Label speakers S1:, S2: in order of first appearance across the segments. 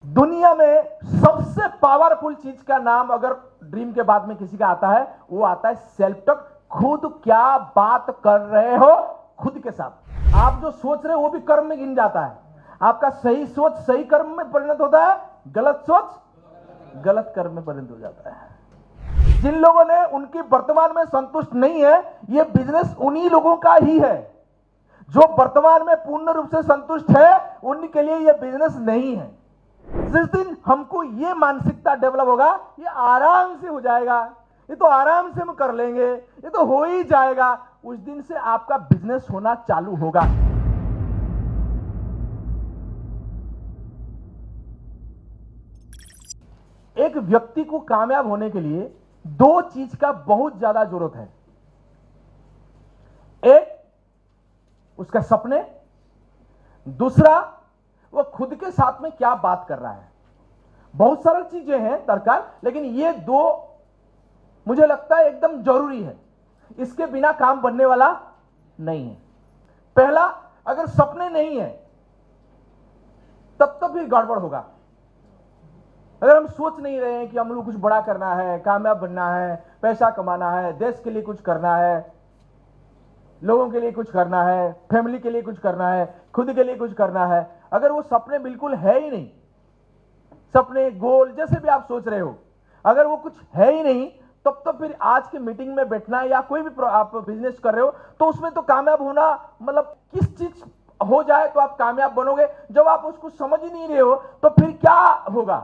S1: दुनिया में सबसे पावरफुल चीज का नाम अगर ड्रीम के बाद में किसी का आता है, वो आता है सेल्फ टॉक। खुद क्या बात कर रहे हो खुद के साथ। आप जो सोच रहे हो वो भी कर्म में गिन जाता है। आपका सही सोच सही कर्म में परिणत होता है, गलत सोच गलत कर्म में परिणत हो जाता है। जिन लोगों ने उनकी वर्तमान में संतुष्ट नहीं है, ये बिजनेस उन्हीं लोगों का ही है। जो वर्तमान में पूर्ण रूप से संतुष्ट है, उनके लिए यह बिजनेस नहीं है। जिस दिन हमको ये मानसिकता डेवलप होगा, ये आराम से हो जाएगा, ये तो आराम से हम कर लेंगे, ये तो हो ही जाएगा, उस दिन से आपका बिजनेस होना चालू होगा। एक व्यक्ति को कामयाब होने के लिए दो चीज का बहुत ज्यादा जरूरत है। एक, उसका सपने, दूसरा वो खुद के साथ में क्या बात कर रहा है। बहुत सारी चीजें हैं दरकार, लेकिन ये दो मुझे लगता है एकदम जरूरी है। इसके बिना काम बनने वाला नहीं है। पहला, अगर सपने नहीं है तब तो फिर गड़बड़ होगा। अगर हम सोच नहीं रहे हैं कि हम लोग कुछ बड़ा करना है, कामयाब बनना है, पैसा कमाना है, देश के लिए कुछ करना है, लोगों के लिए कुछ करना है, फैमिली के लिए कुछ करना है, खुद के लिए कुछ करना है, अगर वो सपने बिल्कुल है ही नहीं, सपने गोल जैसे भी आप सोच रहे हो, अगर वो कुछ है ही नहीं, तब तो फिर आज की मीटिंग में बैठना या कोई भी आप बिजनेस कर रहे हो तो उसमें तो कामयाब होना मतलब किस चीज हो जाए तो आप कामयाब बनोगे। जब आप उसको समझ ही नहीं रहे हो तो फिर क्या होगा।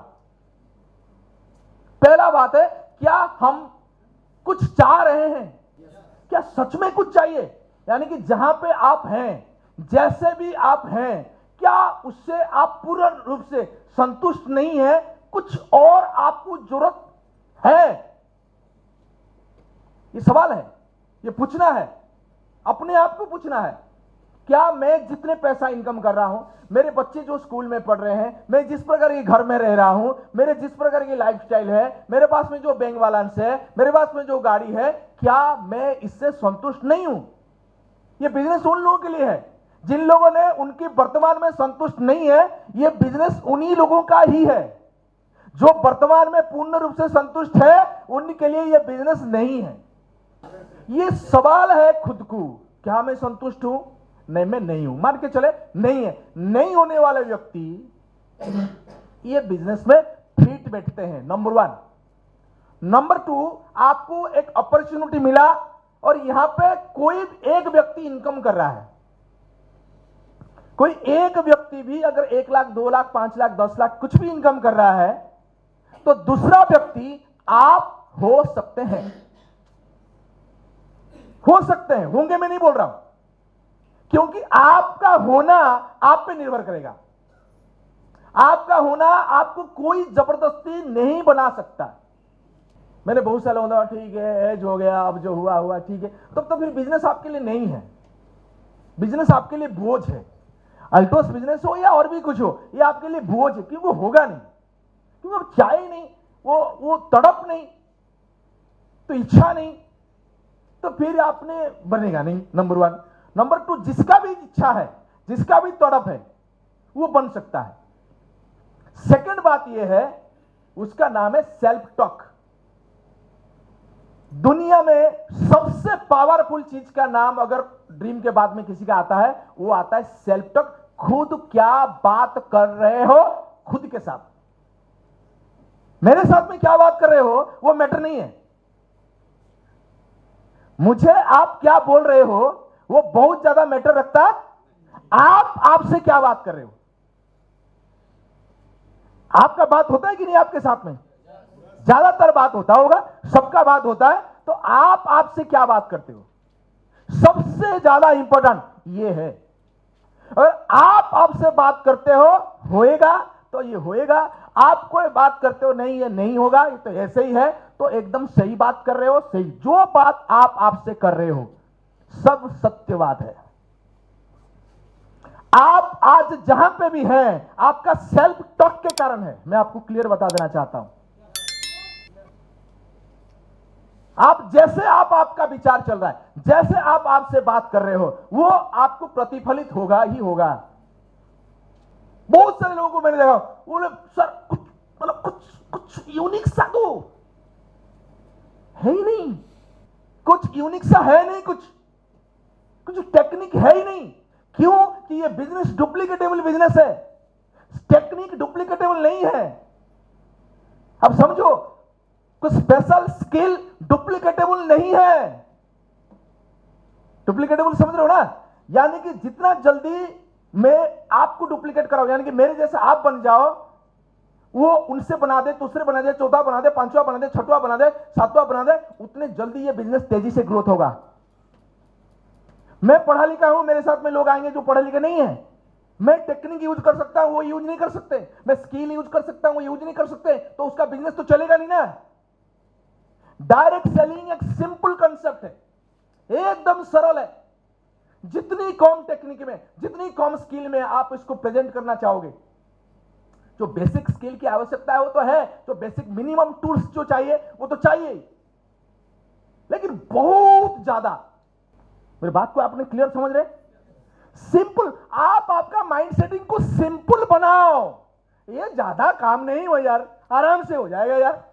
S1: पहला बात है, क्या हम कुछ चाह रहे हैं, क्या सच में कुछ चाहिए, यानी कि जहां पे आप हैं, जैसे भी आप हैं, क्या उससे आप पूर्ण रूप से संतुष्ट नहीं है, कुछ और आपको जरूरत है। ये सवाल है, ये पूछना है, अपने आप को पूछना है। क्या मैं जितने पैसा इनकम कर रहा हूं, मेरे बच्चे जो स्कूल में पढ़ रहे हैं, मैं जिस प्रकार के घर में रह रहा हूं, मेरे जिस प्रकार की लाइफस्टाइल है, मेरे पास में जो बैंक बैलेंस है, मेरे पास में जो गाड़ी है, क्या मैं इससे संतुष्ट नहीं हूं। यह बिजनेस उन लोगों के लिए है जिन लोगों ने उनकी वर्तमान में संतुष्ट नहीं है। यह बिजनेस उन्हीं लोगों का ही है। जो वर्तमान में पूर्ण रूप से संतुष्ट है, उनके लिए यह बिजनेस नहीं है। यह सवाल है खुद को, क्या मैं संतुष्ट हूं? नहीं, मैं नहीं हूं, मान के चले नहीं है। नहीं होने वाले व्यक्ति ये बिजनेस में फिट बैठते हैं, नंबर 1। नंबर 2, आपको एक अपॉर्चुनिटी मिला और यहां पे कोई एक व्यक्ति इनकम कर रहा है। कोई एक व्यक्ति भी अगर 1 लाख, 2 लाख, 5 लाख, 10 लाख कुछ भी इनकम कर रहा है, तो दूसरा व्यक्ति आप हो सकते हैं। हो सकते हैं, होंगे मैं नहीं बोल रहा हूं, क्योंकि आपका होना आप पे निर्भर करेगा। आपका होना आपको कोई जबरदस्ती नहीं बना सकता। मैंने बहुत साल होता, ठीक है, एज हो गया, अब जो हुआ हुआ, ठीक है, तब तो फिर बिजनेस आपके लिए नहीं है। बिजनेस आपके लिए बोझ है। अल्टोस बिजनेस हो या और भी कुछ हो, ये आपके लिए बोझ है, क्योंकि वो होगा नहीं, क्योंकि वो चाहे नहीं, वो तड़प नहीं, तो इच्छा नहीं, तो फिर आपने बनेगा नहीं, नंबर 1। नंबर 2, जिसका भी इच्छा है, जिसका भी तड़प है, वो बन सकता है। सेकंड बात यह है, उसका नाम है सेल्फ टॉक। दुनिया में सबसे पावरफुल चीज का नाम अगर ड्रीम के बाद में किसी का आता है, वो आता है सेल्फ टॉक। खुद क्या बात कर रहे हो खुद के साथ। मेरे साथ में क्या बात कर रहे हो वो मैटर नहीं है। मुझे आप क्या बोल रहे हो वो बहुत ज्यादा मैटर रखता है। आप आपसे क्या बात कर रहे हो। आपका बात होता है कि नहीं आपके साथ में? ज्यादातर बात होता होगा, सबका बात होता है। तो आप आपसे क्या बात करते हो, सबसे ज्यादा इंपॉर्टेंट ये है। अगर आप आपसे बात करते हो होएगा तो ये होएगा, आप कोई बात करते हो नहीं ये नहीं होगा, ये तो ऐसे ही है, तो एकदम सही बात कर रहे हो। सही जो बात आप आपसे कर रहे हो सब सत्यवाद है। आप आज जहां पे भी हैं, आपका सेल्फ टॉक के कारण है। मैं आपको क्लियर बता देना चाहता हूं। आप जैसे आपका विचार चल रहा है, जैसे आप आपसे बात कर रहे हो, वो आपको प्रतिफलित होगा ही होगा। बहुत सारे लोगों को मैंने देखा, बोले सर कुछ मतलब कुछ यूनिक सा दो, है ही नहीं, कुछ यूनिक सा है नहीं, कुछ टेक्निक है ही नहीं। क्यों? कि ये बिजनेस डुप्लीकेटेबल बिजनेस है, टेक्निक डुप्लीकेटेबल नहीं है। अब समझो, कुछ स्पेशल स्किल डुप्लीकेटेबल नहीं है। डुप्लीकेटेबल समझ रहे हो ना? यानी कि जितना जल्दी मैं आपको डुप्लीकेट कराऊं, यानी कि मेरे जैसे आप बन जाओ, वो उनसे बना दे, दूसरे बना दे, चौथा बना दे, पांचवा बना दे, छठवा बना दे, सातवां बना दे, उतने जल्दी ये बिजनेस तेजी से ग्रोथ होगा। मैं पढ़ा लिखा हूं, मेरे साथ में लोग आएंगे जो पढ़े लिखे नहीं है। मैं टेक्निक यूज कर सकता हूं, वो यूज नहीं कर सकते। मैं स्किल यूज कर सकता हूं, वो यूज नहीं कर सकते, तो उसका बिजनेस तो चलेगा नहीं ना। डायरेक्ट सेलिंग एक सिंपल कंसेप्ट है, एकदम सरल है। जितनी कम टेक्निक में, जितनी कम स्किल में आप इसको प्रेजेंट करना चाहोगे, जो बेसिक स्किल की आवश्यकता है वो तो है, जो बेसिक मिनिमम टूल्स जो चाहिए वो तो चाहिए, लेकिन बहुत ज्यादा। मेरी बात को आपने क्लियर समझ रहे? सिंपल, आप आपका माइंड सेटिंग को सिंपल बनाओ। ये ज्यादा काम नहीं हो यार, आराम से हो जाएगा यार।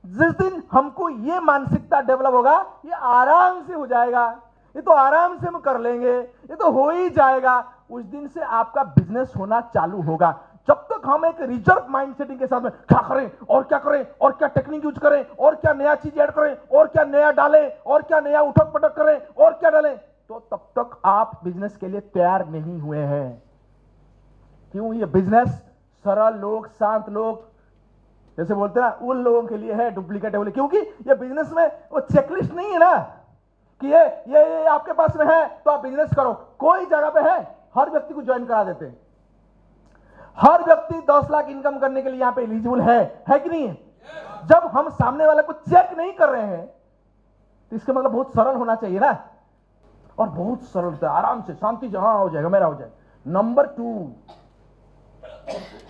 S1: जिस दिन हमको ये मानसिकता डेवलप होगा, ये आराम से हो जाएगा, ये तो आराम से हम कर लेंगे, ये तो हो ही जाएगा, उस दिन से आपका बिजनेस होना चालू होगा। जब तक हम एक रिजर्व माइंड सेटिंग के साथ में क्या करें और क्या करें और क्या टेक्निक यूज करें और क्या नया चीज ऐड करें और क्या नया डालें और क्या नया उठक पटक करें और क्या डालें, तो तब तक आप बिजनेस के लिए तैयार नहीं हुए हैं। क्यों? ये बिजनेस सरल लोग, शांत लोग जैसे बोलते हैं ना, उन लोगों के लिए है डुप्लीकेटेबल। क्योंकि ये बिजनेस में वो चेकलिस्ट नहीं है ना कि ये आपके पास में है तो आप बिजनेस करो। कोई जगह पे है, हर व्यक्ति को ज्वाइन करा देते हैं। हर व्यक्ति 10 लाख इनकम करने के लिए यहां पे एलिजिबल है कि नहीं है? जब हम सामने वाले को चेक नहीं कर रहे हैं तो इसका मतलब बहुत सरल होना चाहिए ना, और बहुत सरल होता है, आराम से शांति से, हाँ हो जाएगा, मेरा हो जाएगा। नंबर 2,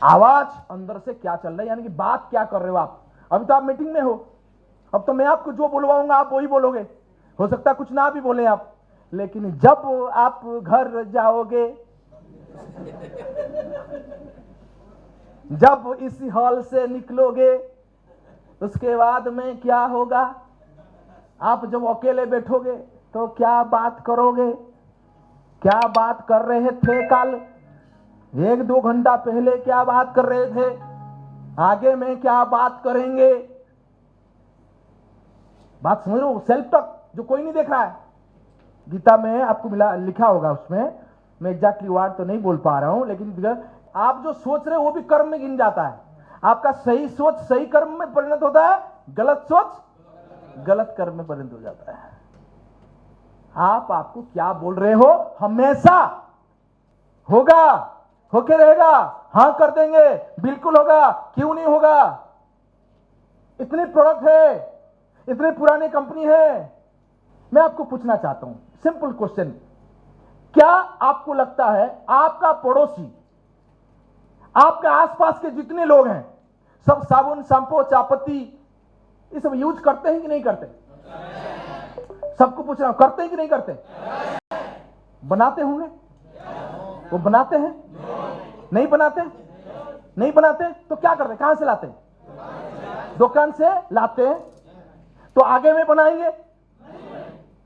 S1: आवाज अंदर से क्या चल रहा है, यानी कि बात क्या कर रहे हो आप। अभी तो आप मीटिंग में हो, अब तो मैं आपको जो बुलवाऊंगा आप वही बोलोगे, हो सकता है कुछ ना भी बोले आप, लेकिन जब आप घर जाओगे, जब इस हॉल से निकलोगे, उसके बाद में क्या होगा? आप जब अकेले बैठोगे तो क्या बात करोगे? क्या बात कर रहे थे कल, 1-2 घंटा पहले क्या बात कर रहे थे, आगे में क्या बात करेंगे? बात समझ लो, सेल्फ टॉक जो कोई नहीं देख रहा है। गीता में आपको मिला, लिखा होगा उसमें, मैं एग्जैक्टली वर्ड तो नहीं बोल पा रहा हूं, लेकिन आप जो सोच रहे हो वो भी कर्म में गिन जाता है। आपका सही सोच सही कर्म में परिणत होता है, गलत सोच गलत कर्म में परिणत हो जाता है। आपको क्या बोल रहे हो हमेशा होगा, होके रहेगा, हां कर देंगे, बिल्कुल होगा, क्यों नहीं होगा। इतने प्रोडक्ट है, इतने पुराने कंपनी है। मैं आपको पूछना चाहता हूं सिंपल क्वेश्चन, क्या आपको लगता है आपका पड़ोसी, आपके आसपास के जितने लोग हैं, सब साबुन, शैम्पू, चायपत्ती ये सब यूज करते हैं कि नहीं करते? सबको पूछ रहा हूं, करते हैं कि नहीं करते? बनाते होंगे, वो बनाते हैं? नहीं बनाते? नहीं बनाते तो क्या करते? कहां से लाते? दुकान से लाते हैं। तो आगे में बनाएंगे?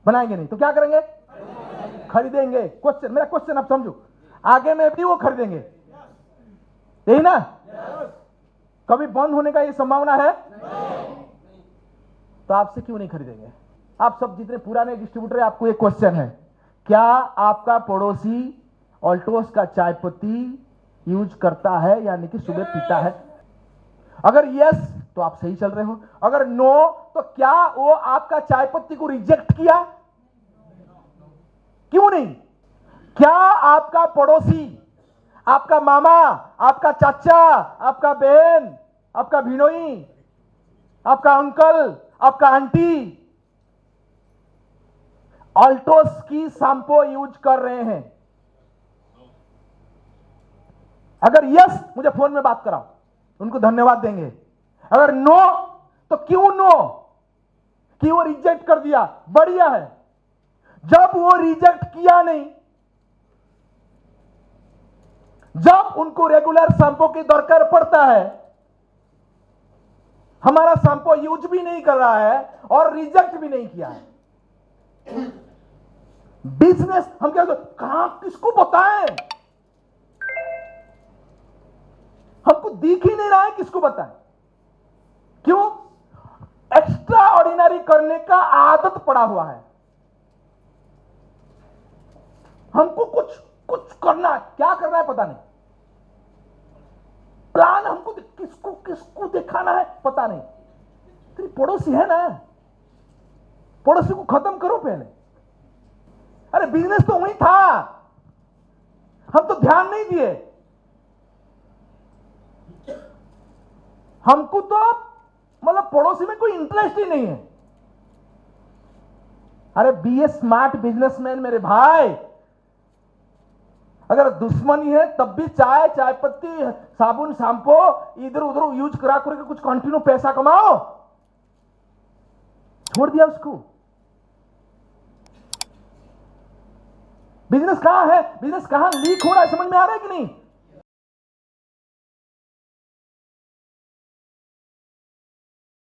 S1: बनाएंगे नहीं तो क्या करेंगे? खरीदेंगे। क्वेश्चन, मेरा क्वेश्चन आप समझो, आगे में भी वो खरीदेंगे, यही ना? कभी बंद होने का ये संभावना है? तो आपसे क्यों नहीं खरीदेंगे? आप सब जितने पुराने डिस्ट्रीब्यूटर, आपको एक क्वेश्चन है, क्या आपका पड़ोसी ऑल्टोस का चाय पत्ती यूज करता है, यानी कि सुबह पीता है? अगर यस तो आप सही चल रहे हो, अगर नो तो क्या वो आपका चाय पत्ती को रिजेक्ट किया? क्यों नहीं? क्या आपका पड़ोसी, आपका मामा, आपका चाचा, आपका बहन, आपका भिनोई, आपका अंकल, आपका आंटी ऑल्टोस की शैम्पू यूज कर रहे हैं? अगर यस, मुझे फोन में बात कराओ, उनको धन्यवाद देंगे। अगर नो तो क्यों नो? कि वो रिजेक्ट कर दिया, बढ़िया है। जब वो रिजेक्ट किया नहीं, जब उनको रेगुलर शैंपू की दरकार पड़ता है, हमारा शैंपू यूज भी नहीं कर रहा है और रिजेक्ट भी नहीं किया है। बिजनेस हम क्या कहां किसको बताएं, हमको दिख ही नहीं रहा है किसको बताएं। क्यों? एक्स्ट्रा ऑर्डिनरी करने का आदत पड़ा हुआ है। हमको कुछ कुछ करना है, क्या करना है पता नहीं, प्लान हमको किसको किसको दिखाना है पता नहीं। तेरी पड़ोसी है ना, पड़ोसी को खत्म करो पहले। अरे बिजनेस तो वही था, हम तो ध्यान नहीं दिए। हमको तो मतलब पड़ोसी में कोई इंटरेस्ट ही नहीं है। अरे बी ए स्मार्ट बिजनेसमैन मेरे भाई। अगर दुश्मनी है तब भी चाय चाय पत्ती साबुन शैम्पू इधर उधर यूज करा करके कुछ कंटिन्यू पैसा कमाओ, छोड़ दिया उसको। बिजनेस कहां है, बिजनेस कहां लीक हो रहा है, समझ में आ रहा है कि नहीं?